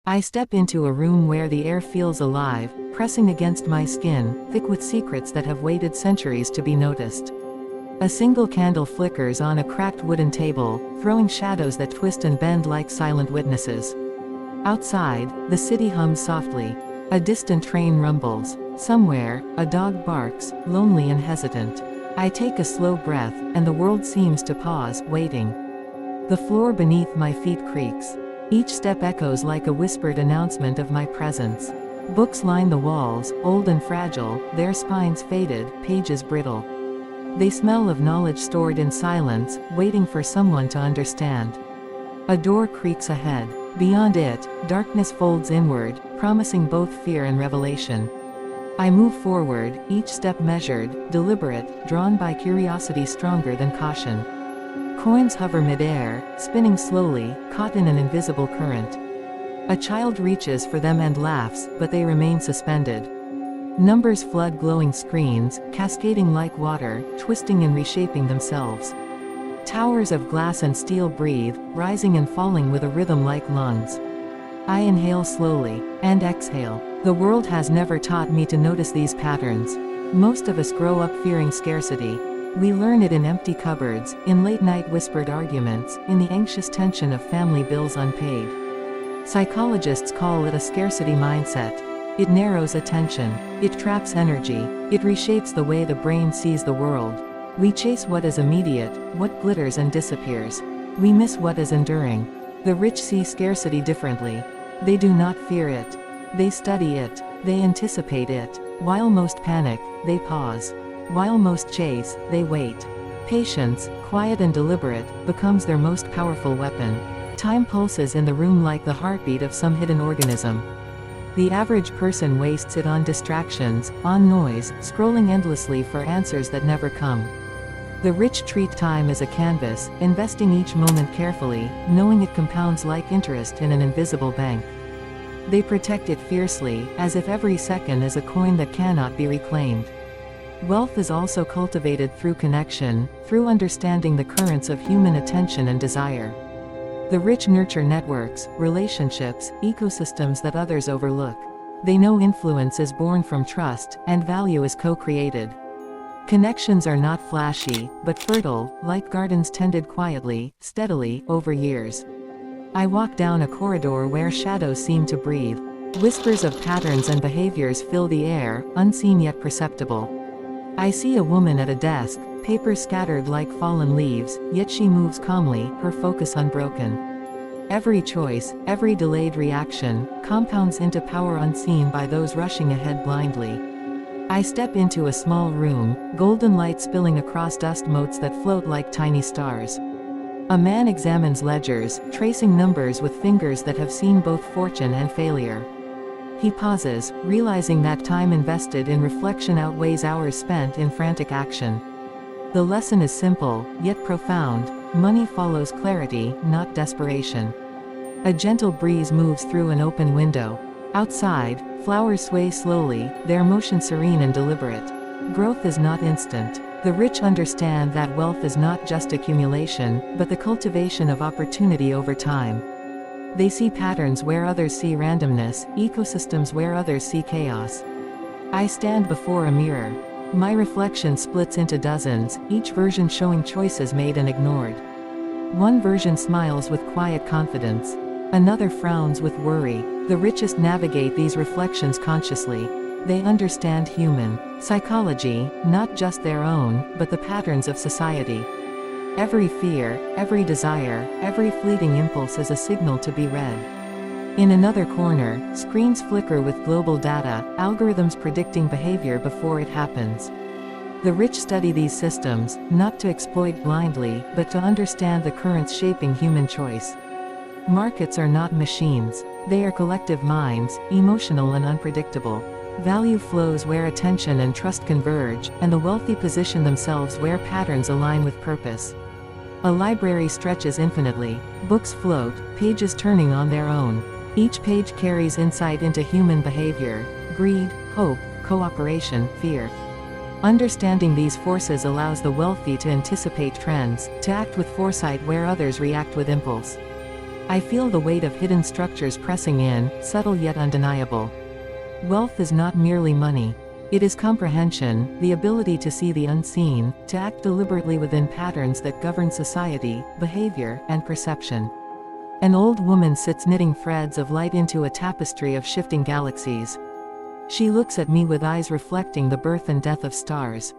I step into a room where the air feels alive, pressing against my skin, thick with secrets that have waited centuries to be noticed. A single candle flickers on a cracked wooden table, throwing shadows that twist and bend like silent witnesses. Outside, the city hums softly. A distant train rumbles. Somewhere, a dog barks, lonely and hesitant. I take a slow breath, and the world seems to pause, waiting. The floor beneath my feet creaks. Each step echoes like a whispered announcement of my presence. Books line the walls, old and fragile, their spines faded, pages brittle. They smell of knowledge stored in silence, waiting for someone to understand. A door creaks ahead. Beyond it, darkness folds inward, promising both fear and revelation. I move forward, each step measured, deliberate, drawn by curiosity stronger than caution. Coins hover midair, spinning slowly, caught in an invisible current. A child reaches for them and laughs, but they remain suspended. Numbers flood glowing screens, cascading like water, twisting and reshaping themselves. Towers of glass and steel breathe, rising and falling with a rhythm like lungs. I inhale slowly, and exhale. The world has never taught me to notice these patterns. Most of us grow up fearing scarcity. We learn it in empty cupboards, in late-night whispered arguments, in the anxious tension of family bills unpaid. Psychologists call it a scarcity mindset. It narrows attention. It traps energy. It reshapes the way the brain sees the world. We chase what is immediate, what glitters and disappears. We miss what is enduring. The rich see scarcity differently. They do not fear it. They study it. They anticipate it. While most panic, they pause. While most chase, they wait. Patience, quiet and deliberate, becomes their most powerful weapon. Time pulses in the room like the heartbeat of some hidden organism. The average person wastes it on distractions, on noise, scrolling endlessly for answers that never come. The rich treat time as a canvas, investing each moment carefully, knowing it compounds like interest in an invisible bank. They protect it fiercely, as if every second is a coin that cannot be reclaimed. Wealth is also cultivated through connection, through understanding the currents of human attention and desire. The rich nurture networks, relationships, ecosystems that others overlook. They know influence is born from trust, and value is co-created. Connections are not flashy, but fertile, like gardens tended quietly, steadily, over years. I walk down a corridor where shadows seem to breathe. Whispers of patterns and behaviors fill the air, unseen yet perceptible. I see a woman at a desk, papers scattered like fallen leaves, yet she moves calmly, her focus unbroken. Every choice, every delayed reaction, compounds into power unseen by those rushing ahead blindly. I step into a small room, golden light spilling across dust motes that float like tiny stars. A man examines ledgers, tracing numbers with fingers that have seen both fortune and failure. He pauses, realizing that time invested in reflection outweighs hours spent in frantic action. The lesson is simple, yet profound. Money follows clarity, not desperation. A gentle breeze moves through an open window. Outside, flowers sway slowly, their motion serene and deliberate. Growth is not instant. The rich understand that wealth is not just accumulation, but the cultivation of opportunity over time. They see patterns where others see randomness, ecosystems where others see chaos. I stand before a mirror. My reflection splits into dozens, each version showing choices made and ignored. One version smiles with quiet confidence. Another frowns with worry. The richest navigate these reflections consciously. They understand human psychology, not just their own, but the patterns of society. Every fear, every desire, every fleeting impulse is a signal to be read. In another corner, screens flicker with global data, algorithms predicting behavior before it happens. The rich study these systems, not to exploit blindly, but to understand the currents shaping human choice. Markets are not machines. They are collective minds, emotional and unpredictable. Value flows where attention and trust converge, and the wealthy position themselves where patterns align with purpose. A library stretches infinitely. Books float, pages turning on their own. Each page carries insight into human behavior, greed, hope, cooperation, fear. Understanding these forces allows the wealthy to anticipate trends, to act with foresight where others react with impulse. I feel the weight of hidden structures pressing in, subtle yet undeniable. Wealth is not merely money. It is comprehension, the ability to see the unseen, to act deliberately within patterns that govern society, behavior, and perception. An old woman sits knitting threads of light into a tapestry of shifting galaxies. She looks at me with eyes reflecting the birth and death of stars.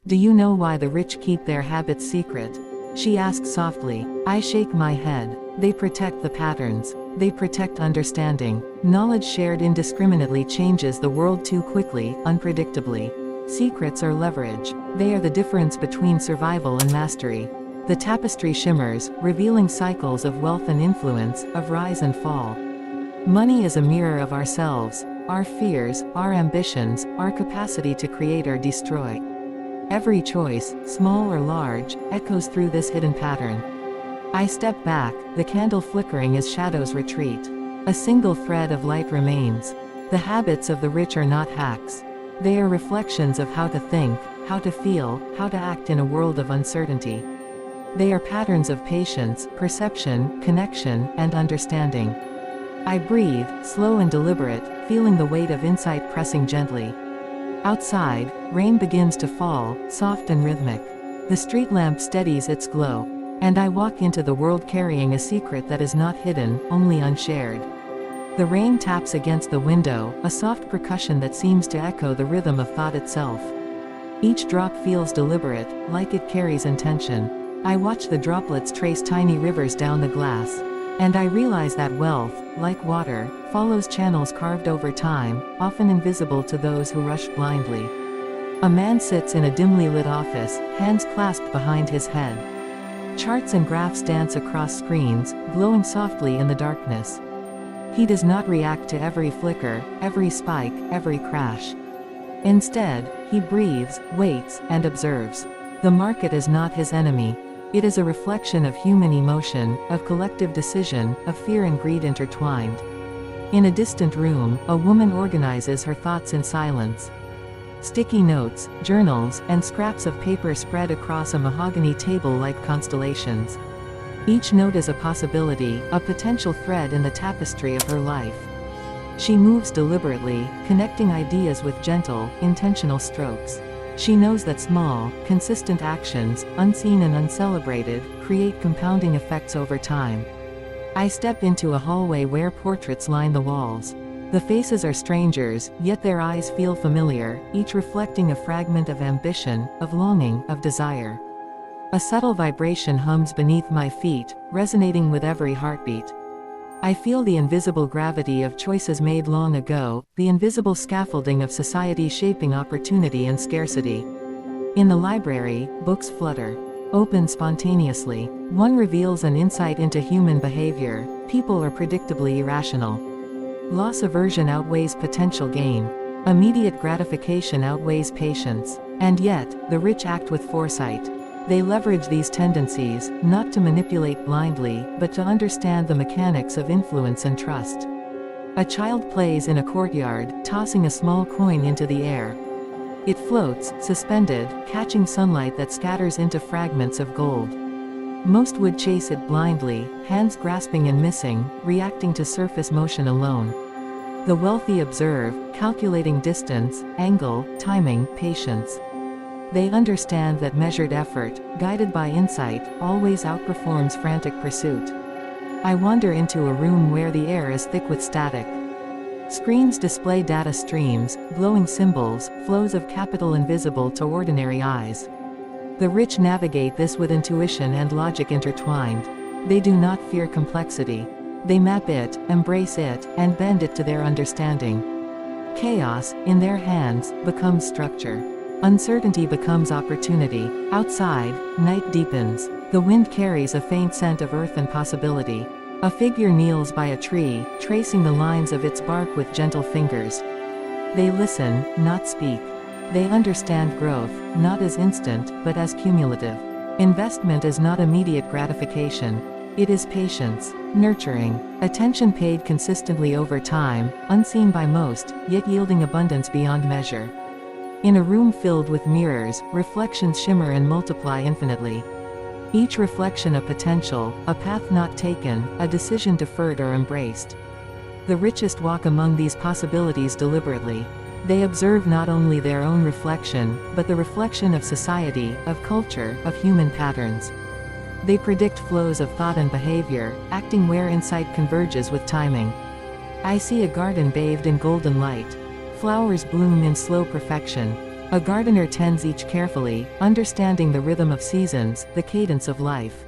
"Do you know why the rich keep their habits secret?" she asks softly. I shake my head. They protect the patterns. They protect understanding. Knowledge shared indiscriminately changes the world too quickly, unpredictably. Secrets are leverage. They are the difference between survival and mastery. The tapestry shimmers, revealing cycles of wealth and influence, of rise and fall. Money is a mirror of ourselves, our fears, our ambitions, our capacity to create or destroy. Every choice, small or large, echoes through this hidden pattern. I step back, the candle flickering as shadows retreat. A single thread of light remains. The habits of the rich are not hacks. They are reflections of how to think, how to feel, how to act in a world of uncertainty. They are patterns of patience, perception, connection, and understanding. I breathe, slow and deliberate, feeling the weight of insight pressing gently. Outside, rain begins to fall, soft and rhythmic. The street lamp steadies its glow. And I walk into the world carrying a secret that is not hidden, only unshared. The rain taps against the window, a soft percussion that seems to echo the rhythm of thought itself. Each drop feels deliberate, like it carries intention. I watch the droplets trace tiny rivers down the glass. And I realize that wealth, like water, follows channels carved over time, often invisible to those who rush blindly. A man sits in a dimly lit office, hands clasped behind his head. Charts and graphs dance across screens, glowing softly in the darkness. He does not react to every flicker, every spike, every crash. Instead, he breathes, waits, and observes. The market is not his enemy. It is a reflection of human emotion, of collective decision, of fear and greed intertwined. In a distant room, a woman organizes her thoughts in silence. Sticky notes, journals, and scraps of paper spread across a mahogany table like constellations. Each note is a possibility, a potential thread in the tapestry of her life. She moves deliberately, connecting ideas with gentle, intentional strokes. She knows that small, consistent actions, unseen and uncelebrated, create compounding effects over time. I step into a hallway where portraits line the walls. The faces are strangers, yet their eyes feel familiar, each reflecting a fragment of ambition, of longing, of desire. A subtle vibration hums beneath my feet, resonating with every heartbeat. I feel the invisible gravity of choices made long ago, the invisible scaffolding of society shaping opportunity and scarcity. In the library, books flutter. Open spontaneously. One reveals an insight into human behavior. People are predictably irrational. Loss aversion outweighs potential gain. Immediate gratification outweighs patience. And yet, the rich act with foresight. They leverage these tendencies, not to manipulate blindly, but to understand the mechanics of influence and trust. A child plays in a courtyard, tossing a small coin into the air. It floats, suspended, catching sunlight that scatters into fragments of gold. Most would chase it blindly, hands grasping and missing, reacting to surface motion alone. The wealthy observe, calculating distance, angle, timing, patience. They understand that measured effort, guided by insight, always outperforms frantic pursuit. I wander into a room where the air is thick with static. Screens display data streams, glowing symbols, flows of capital invisible to ordinary eyes. The rich navigate this with intuition and logic intertwined. They do not fear complexity. They map it, embrace it, and bend it to their understanding. Chaos, in their hands, becomes structure. Uncertainty becomes opportunity. Outside, night deepens. The wind carries a faint scent of earth and possibility. A figure kneels by a tree, tracing the lines of its bark with gentle fingers. They listen, not speak. They understand growth, not as instant, but as cumulative. Investment is not immediate gratification. It is patience, nurturing, attention paid consistently over time, unseen by most, yet yielding abundance beyond measure. In a room filled with mirrors, reflections shimmer and multiply infinitely. Each reflection a potential, a path not taken, a decision deferred or embraced. The richest walk among these possibilities deliberately. They observe not only their own reflection, but the reflection of society, of culture, of human patterns. They predict flows of thought and behavior, acting where insight converges with timing. I see a garden bathed in golden light. Flowers bloom in slow perfection. A gardener tends each carefully, understanding the rhythm of seasons, the cadence of life.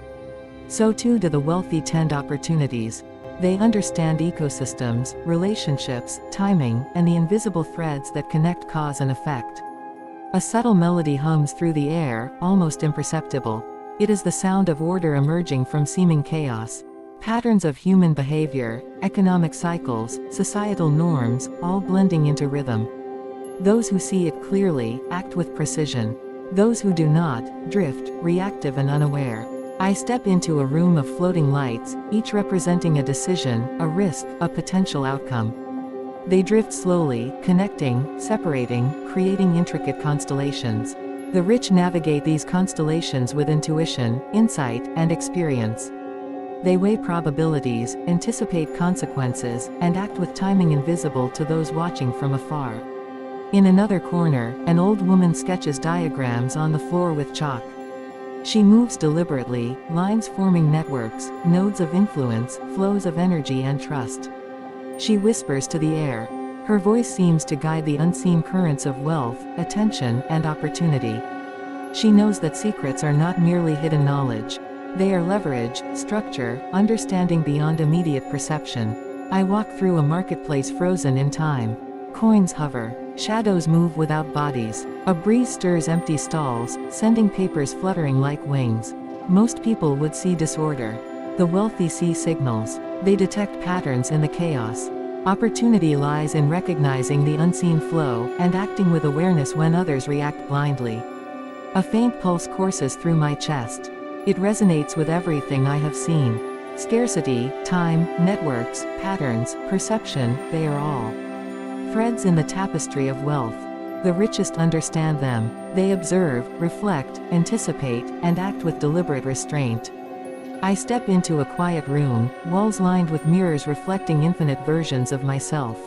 So too do the wealthy tend opportunities. They understand ecosystems, relationships, timing, and the invisible threads that connect cause and effect. A subtle melody hums through the air, almost imperceptible. It is the sound of order emerging from seeming chaos. Patterns of human behavior, economic cycles, societal norms, all blending into rhythm. Those who see it clearly, act with precision. Those who do not, drift, reactive and unaware. I step into a room of floating lights, each representing a decision, a risk, a potential outcome. They drift slowly, connecting, separating, creating intricate constellations. The rich navigate these constellations with intuition, insight, and experience. They weigh probabilities, anticipate consequences, and act with timing invisible to those watching from afar. In another corner, an old woman sketches diagrams on the floor with chalk. She moves deliberately, lines forming networks, nodes of influence, flows of energy and trust. She whispers to the air. Her voice seems to guide the unseen currents of wealth, attention, and opportunity. She knows that secrets are not merely hidden knowledge. They are leverage, structure, understanding beyond immediate perception. I walk through a marketplace frozen in time. Coins hover. Shadows move without bodies. A breeze stirs empty stalls, sending papers fluttering like wings. Most people would see disorder. The wealthy see signals. They detect patterns in the chaos. Opportunity lies in recognizing the unseen flow, and acting with awareness when others react blindly. A faint pulse courses through my chest. It resonates with everything I have seen. Scarcity, time, networks, patterns, perception, they are all threads in the tapestry of wealth. The richest understand them. They observe, reflect, anticipate, and act with deliberate restraint. I step into a quiet room, walls lined with mirrors reflecting infinite versions of myself.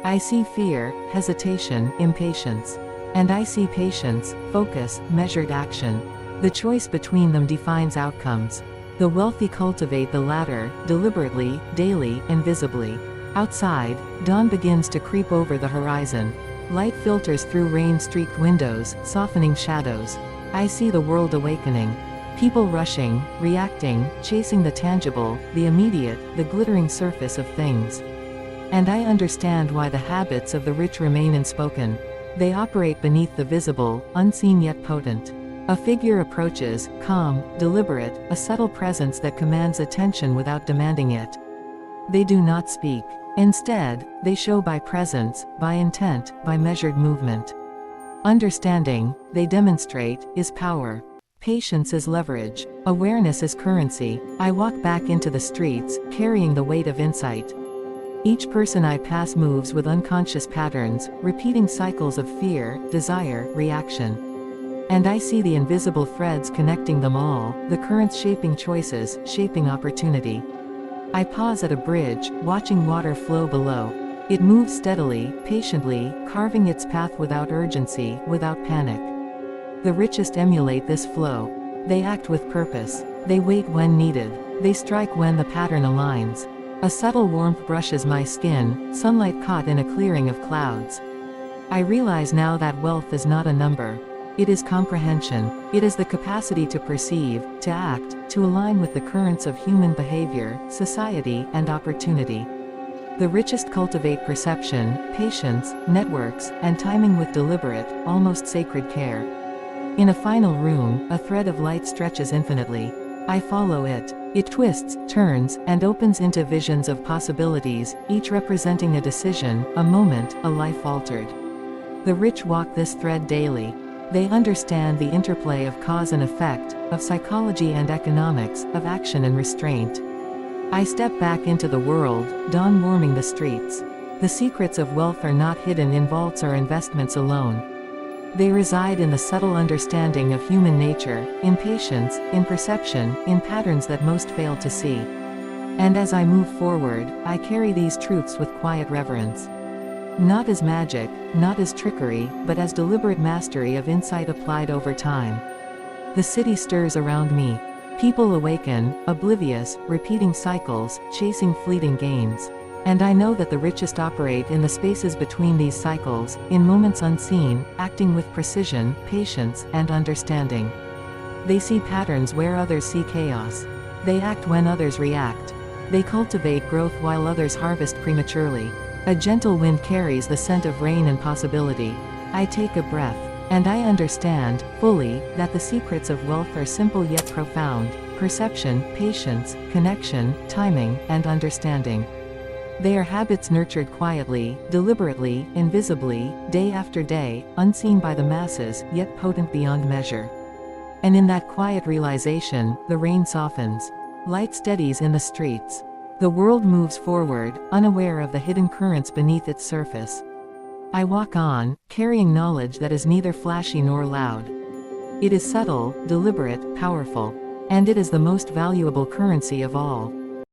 I see fear, hesitation, impatience. And I see patience, focus, measured action. The choice between them defines outcomes. The wealthy cultivate the latter, deliberately, daily, and visibly. Outside, dawn begins to creep over the horizon. Light filters through rain-streaked windows, softening shadows. I see the world awakening. People rushing, reacting, chasing the tangible, the immediate, the glittering surface of things. And I understand why the habits of the rich remain unspoken. They operate beneath the visible, unseen yet potent. A figure approaches, calm, deliberate, a subtle presence that commands attention without demanding it. They do not speak. Instead, they show by presence, by intent, by measured movement. Understanding, they demonstrate, is power. Patience is leverage. Awareness is currency. I walk back into the streets, carrying the weight of insight. Each person I pass moves with unconscious patterns, repeating cycles of fear, desire, reaction. And I see the invisible threads connecting them all, the currents shaping choices, shaping opportunity. I pause at a bridge, watching water flow below. It moves steadily, patiently, carving its path without urgency, without panic. The richest emulate this flow. They act with purpose. They wait when needed. They strike when the pattern aligns. A subtle warmth brushes my skin, sunlight caught in a clearing of clouds. I realize now that wealth is not a number. It is comprehension. It is the capacity to perceive, to act, to align with the currents of human behavior, society, and opportunity. The richest cultivate perception, patience, networks, and timing with deliberate, almost sacred care. In a final room, a thread of light stretches infinitely. I follow it. It twists, turns, and opens into visions of possibilities, each representing a decision, a moment, a life altered. The rich walk this thread daily. They understand the interplay of cause and effect, of psychology and economics, of action and restraint. I step back into the world, dawn warming the streets. The secrets of wealth are not hidden in vaults or investments alone. They reside in the subtle understanding of human nature, in patience, in perception, in patterns that most fail to see. And as I move forward, I carry these truths with quiet reverence. Not as magic, not as trickery, but as deliberate mastery of insight applied over time. The city stirs around me. People awaken, oblivious, repeating cycles, chasing fleeting gains. And I know that the richest operate in the spaces between these cycles, in moments unseen, acting with precision, patience, and understanding. They see patterns where others see chaos. They act when others react. They cultivate growth while others harvest prematurely. A gentle wind carries the scent of rain and possibility. I take a breath. And I understand, fully, that the secrets of wealth are simple yet profound: perception, patience, connection, timing, and understanding. They are habits nurtured quietly, deliberately, invisibly, day after day, unseen by the masses, yet potent beyond measure. And in that quiet realization, the rain softens. Light steadies in the streets. The world moves forward, unaware of the hidden currents beneath its surface. I walk on, carrying knowledge that is neither flashy nor loud. It is subtle, deliberate, powerful. And it is the most valuable currency of all.